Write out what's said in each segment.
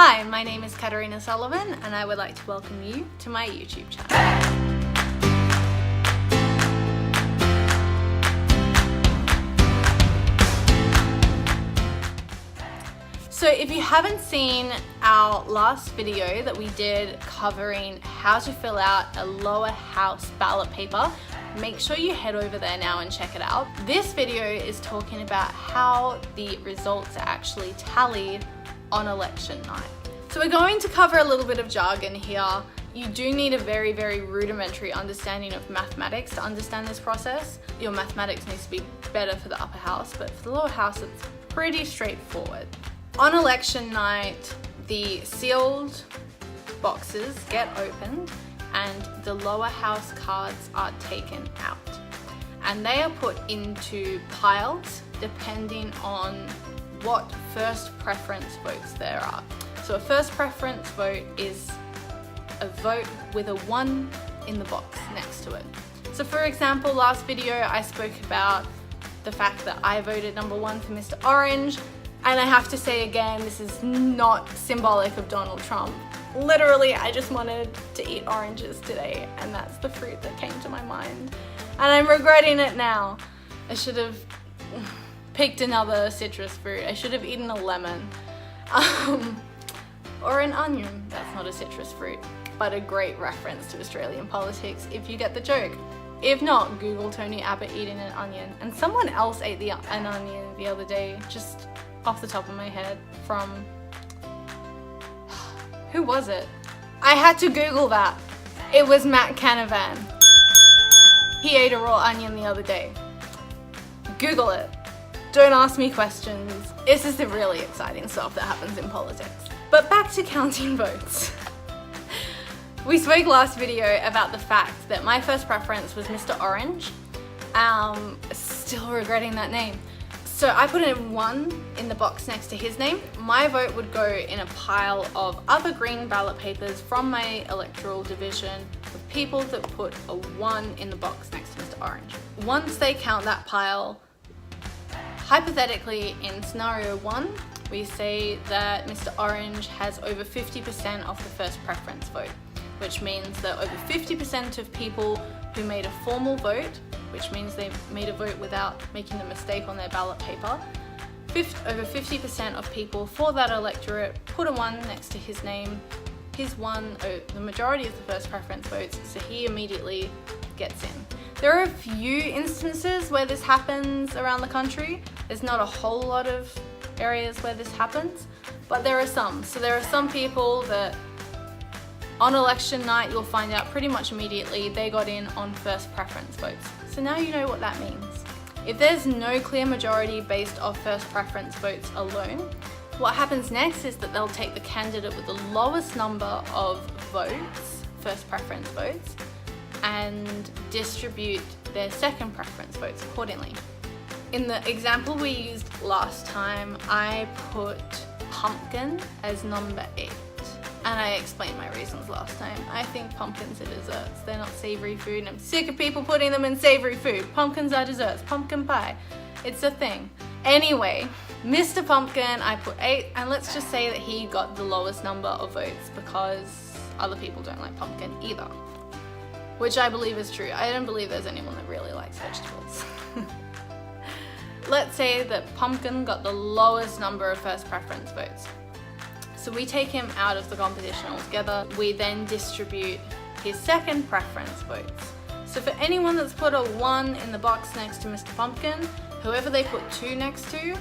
Hi, my name is Katarina Sullivan and I would like to welcome you to my YouTube channel. So if you haven't seen our last video that we did covering how to fill out a lower house ballot paper, make sure you head over there now and check it out. This video is talking about how the results are actually tallied on election night. So we're going to cover a little bit of jargon here. You do need a very, very rudimentary understanding of mathematics to understand this process. Your mathematics needs to be better for the upper house, but for the lower house, it's pretty straightforward. On election night, the sealed boxes get opened and the lower house cards are taken out. And they are put into piles depending on what first preference votes there are. So a first preference vote is a vote with a 1 in the box next to it. So for example, last video I spoke about the fact that I voted number 1 for Mr. Orange. And I have to say again, this is not symbolic of Donald Trump. Literally, I just wanted to eat oranges today, and that's the fruit that came to my mind. And I'm regretting it now. I should have picked another citrus fruit. I should have eaten a lemon. Or an onion. That's not a citrus fruit, but a great reference to Australian politics if you get the joke. If not, Google Tony Abbott eating an onion. And someone else ate an onion the other day, just off the top of my head, from... who was it? I had to Google that. It was Matt Canavan. He ate a raw onion the other day. Google it. Don't ask me questions. This is the really exciting stuff that happens in politics. But back to counting votes. We spoke last video about the fact that my first preference was Mr. Orange. Still regretting that name. So I put in 1 in the box next to his name. My vote would go in a pile of other green ballot papers from my electoral division with people that put a 1 in the box next to Mr. Orange. Once they count that pile, hypothetically in scenario 1, we say that Mr. Orange has over 50% of the first preference vote, which means that over 50% of people who made a formal vote, which means they made a vote without making a mistake on their ballot paper, over 50% of people for that electorate put a 1 next to his name, his 1, the majority of the first preference votes, so he immediately gets in. There are a few instances where this happens around the country. There's not a whole lot of areas where this happens, but there are some. So there are some people that on election night, you'll find out pretty much immediately they got in on first preference votes. So now you know what that means. If there's no clear majority based off first preference votes alone, what happens next is that they'll take the candidate with the lowest number of votes, first preference votes, and distribute their second preference votes accordingly. In the example we used last time, I put pumpkin as number 8. And I explained my reasons last time. I think pumpkins are desserts. They're not savory food, and I'm sick of people putting them in savory food. Pumpkins are desserts. Pumpkin pie. It's a thing. Anyway, Mr. Pumpkin, I put 8, and let's just say that he got the lowest number of votes because other people don't like pumpkin either. Which I believe is true. I don't believe there's anyone that really likes vegetables. Let's say that Pumpkin got the lowest number of first preference votes. So we take him out of the competition altogether. We then distribute his second preference votes. So for anyone that's put a 1 in the box next to Mr. Pumpkin, whoever they put 2 next to,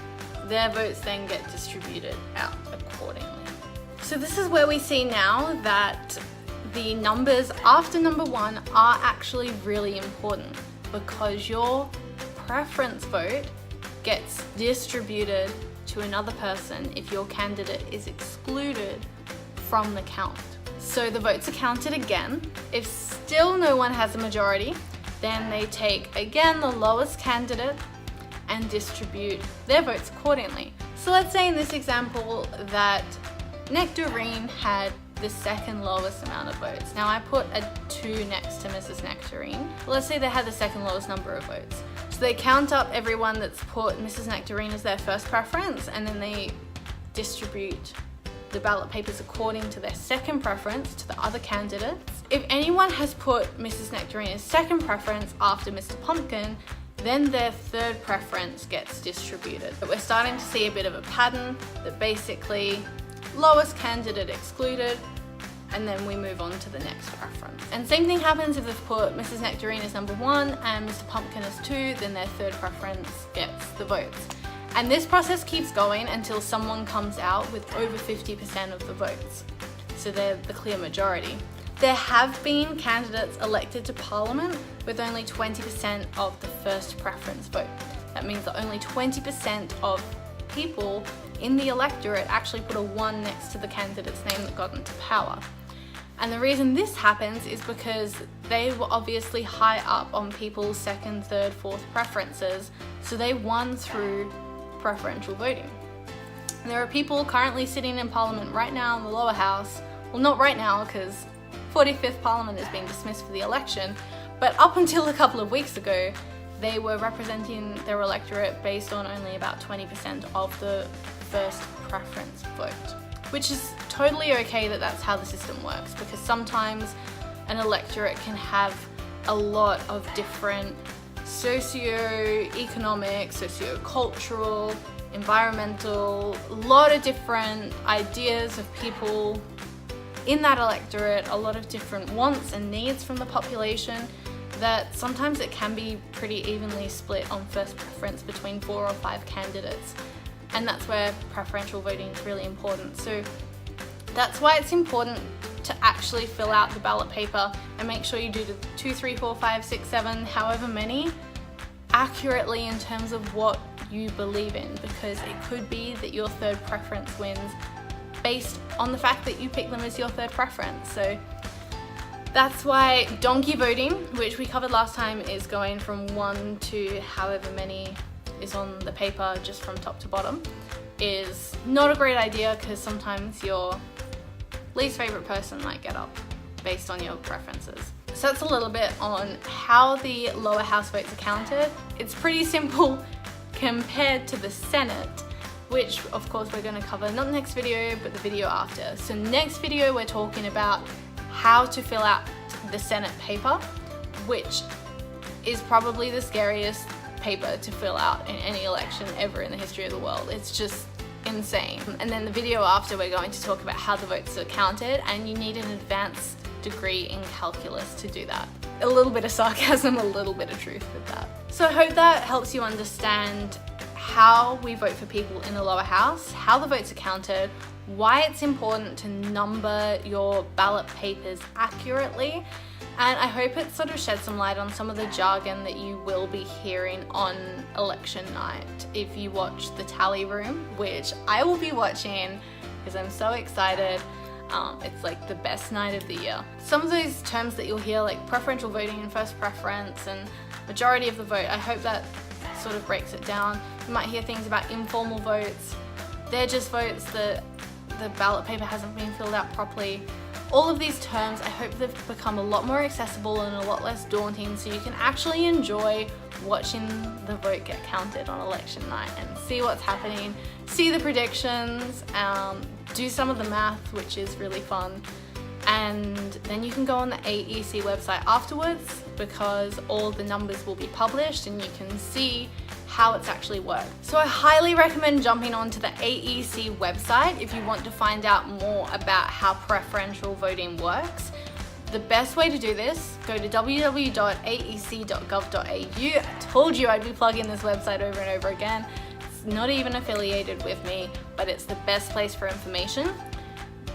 their votes then get distributed out accordingly. So this is where we see now that the numbers after number 1 are actually really important because your preference vote gets distributed to another person if your candidate is excluded from the count. So the votes are counted again. If still no one has a majority, then they take again the lowest candidate and distribute their votes accordingly. So let's say in this example that Nectarine had the second lowest amount of votes. Now I put a 2 next to Mrs. Nectarine. Let's say they had the second lowest number of votes. So they count up everyone that's put Mrs. Nectarine as their first preference and then they distribute the ballot papers according to their second preference to the other candidates. If anyone has put Mrs. Nectarine as second preference after Mr. Pumpkin, then their third preference gets distributed. But we're starting to see a bit of a pattern that basically lowest candidate excluded, and then we move on to the next preference. And same thing happens if they've put Mrs. Nectarine as number 1 and Mr. Pumpkin as 2, then their third preference gets the votes. And this process keeps going until someone comes out with over 50% of the votes. So they're the clear majority. There have been candidates elected to Parliament with only 20% of the first preference vote. That means that only 20% of people in the electorate actually put a 1 next to the candidate's name that got into power. And the reason this happens is because they were obviously high up on people's second, third, fourth preferences, so they won through preferential voting. And there are people currently sitting in Parliament right now in the lower house, well not right now because 45th Parliament is being dismissed for the election, but up until a couple of weeks ago, they were representing their electorate based on only about 20% of the first preference vote, which is totally okay that that's how the system works, because sometimes an electorate can have a lot of different socio-economic, socio-cultural, environmental, a lot of different ideas of people in that electorate, a lot of different wants and needs from the population, that sometimes it can be pretty evenly split on first preference between 4 or 5 candidates. And that's where preferential voting is really important. So that's why it's important to actually fill out the ballot paper and make sure you do the 2, 3, 4, 5, 6, 7, however many, accurately in terms of what you believe in, because it could be that your third preference wins based on the fact that you pick them as your third preference. So that's why donkey voting, which we covered last time, is going from 1 to however many is on the paper just from top to bottom, is not a great idea, because sometimes your least favorite person might get up based on your preferences. So that's a little bit on how the lower house votes are counted. It's pretty simple compared to the Senate, which of course we're going to cover not the next video but the video after. So next video we're talking about how to fill out the Senate paper, which is probably the scariest paper to fill out in any election ever in the history of the world. It's just insane. And then the video after we're going to talk about how the votes are counted, and you need an advanced degree in calculus to do that. A little bit of sarcasm, a little bit of truth with that. So I hope that helps you understand how we vote for people in the lower house, how the votes are counted, why it's important to number your ballot papers accurately, and I hope it sort of sheds some light on some of the jargon that you will be hearing on election night if you watch the tally room, which I will be watching because I'm so excited. It's like the best night of the year. Some of those terms that you'll hear, like preferential voting and first preference and majority of the vote, I hope that sort of breaks it down. You might hear things about informal votes. They're just votes that the ballot paper hasn't been filled out properly. All of these terms, I hope they've become a lot more accessible and a lot less daunting, so you can actually enjoy watching the vote get counted on election night and see what's happening, see the predictions, do some of the math, which is really fun. And then you can go on the AEC website afterwards, because all the numbers will be published and you can see how it's actually worked. So I highly recommend jumping onto the AEC website if you want to find out more about how preferential voting works. The best way to do this, go to www.aec.gov.au. I told you I'd be plugging this website over and over again. It's not even affiliated with me, but it's the best place for information.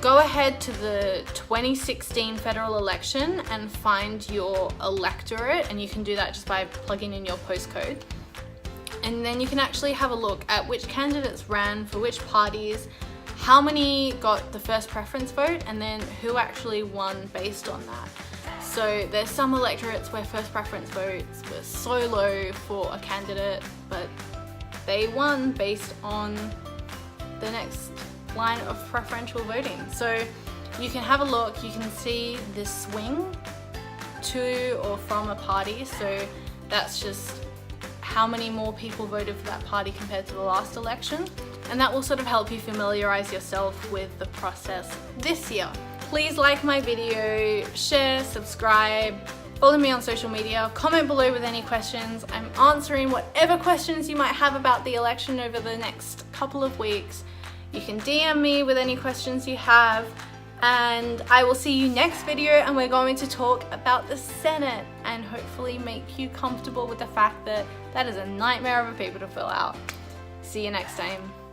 Go ahead to the 2016 federal election and find your electorate, and you can do that just by plugging in your postcode. And then you can actually have a look at which candidates ran for which parties, how many got the first preference vote, and then who actually won based on that. So there's some electorates where first preference votes were so low for a candidate, but they won based on the next line of preferential voting. So you can have a look, you can see the swing to or from a party. So that's just how many more people voted for that party compared to the last election. and that will sort of help you familiarize yourself with the process this year. Please like my video, share, subscribe, follow me on social media, comment below with any questions. I'm answering whatever questions you might have about the election over the next couple of weeks. You can DM me with any questions you have, and I will see you next video, and we're going to talk about the Senate and hopefully make you comfortable with the fact that that is a nightmare of a paper to fill out. See you next time.